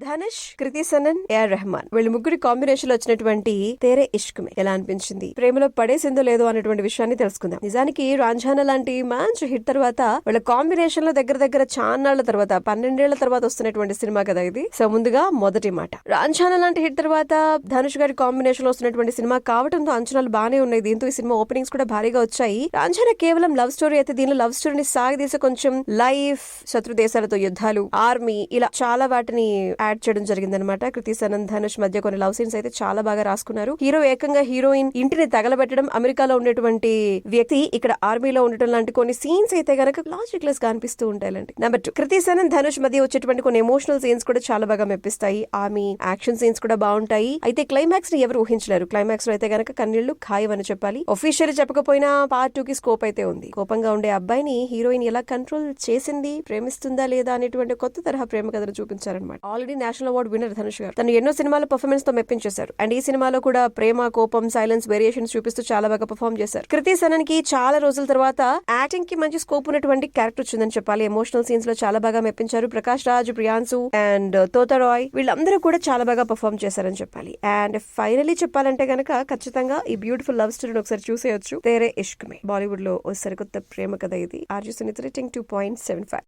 Dhanush, Kriti Sanon, AR Rahman వీళ్ళు ముగ్గురి combination లో వచ్చినటువంటి తేరే ఇష్క్ మే ఎలా అనిపించింది, ప్రేమలో పడేసిందో లేదో అనేటువంటి విషయాన్ని తెలుసుకుందాం. నిజానికి రాంఝానా లాంటి మంచి హిట్ తర్వాత వీళ్ళ కాంబినేషన్ లో దగ్గర చాన్నాళ్ల తర్వాత 12 ఏళ్ల తర్వాత వస్తున్నటువంటి సినిమా కదా ఇది. సో ముందుగా మొదటి మాట, రాంఝానా లాంటి హిట్ తర్వాత ధనుష్ గారి కాంబినేషన్ లో వస్తున్నటువంటి సినిమా కావడంతో అంచనాలు బానే ఉన్నాయి. దీంతో ఈ సినిమా ఓపెనింగ్స్ కూడా భారీగా వచ్చాయి. రాంఝానా కేవలం లవ్ స్టోరీ అయితే దీనిలో లవ్ స్టోరీని సాగదీసే కొంచెం లైఫ్, శత్రు దేశాలతో యుద్ధాలు, ఆర్మీ ఇలా చాలా వాటిని యాడ్ చేయడం జరిగిందనమాట. కృతి సనన్ ధనుష్ మధ్య కొన్ని లవ్ సీన్స్ అయితే చాలా బాగా రాసుకున్నారు. హీరో ఏకంగా హీరోయిన్ ఇంటిని తగలబెట్టడం, అమెరికాలో ఉండేటువంటి వ్యక్తి ఇక్కడ ఆర్మీలో ఉండటం లాంటి కొన్ని సీన్స్ అయితే గనక లాజిక్ లెస్ గా అనిపిస్తూ ఉంటాయండి. నెంబర్ 2, కృతి సనన్ ధనుష్ మధ్య వచ్చేటువంటి కొన్ని ఎమోషనల్ సీన్స్ కూడా చాలా బాగా మెప్పిస్తాయి. ఆర్మీ యాక్షన్ సీన్స్ కూడా బాగుంటాయి. అయితే క్లైమాక్స్ ని ఎవరు ఊహించలేరు. క్లైమాక్స్ లో అయితే గనక కన్నీళ్లు ఖాయం అని చెప్పాలి. ఒఫీషియల్ చెప్పకపోయినా పార్ట్ 2 కి స్కోప్ అయితే ఉంది. కోపంగా ఉండే అబ్బాయిని హీరోయిన్ ఎలా కంట్రోల్ చేసింది, ప్రేమిస్తుందా లేదా అనేటువంటి కొత్త తరహా ప్రేమ కథను చూపించారనమాట. Already national award winner Dhanush గారు తను ఎన్నో సినిమాల పర్ఫార్మెన్స్ తో మెప్పించేశారు. అండ్ ఈ సినిమాలో కూడా ప్రేమ, కోపం, సైలెన్స్, వేరియేషన్స్ చూపిస్తూ చాలా బాగా పర్ఫార్మ్ చేశారు. కృతి సనన్ కి చాలా రోజుల తర్వాత యాక్టింగ్ కి మంచి స్కోప్ ఉన్నటువంటి క్యారెక్టర్ వచ్చిందని చెప్పాలి. ఎమోషనల్ సీన్స్ లో చాలా బాగా మెప్పించారు. ప్రకాష్ రాజ్, ప్రియాంశు అండ్ తోతా రాయ్ వీళ్ళందరూ కూడా చాలా బాగా పర్ఫార్మ్ చేశారని చెప్పాలి. అండ్ ఫైనలీ చెప్పాలంటే గనక ఖచ్చితంగా ఈ బ్యూటిఫుల్ లవ్ స్టోరీని ఒకసారి చూసేయొచ్చు. తేరే ఇష్క్ మే బాలీవుడ్ లో ఓ సరికొత్త ప్రేమ కథ ఇది. RG Sunitha rating 2.75.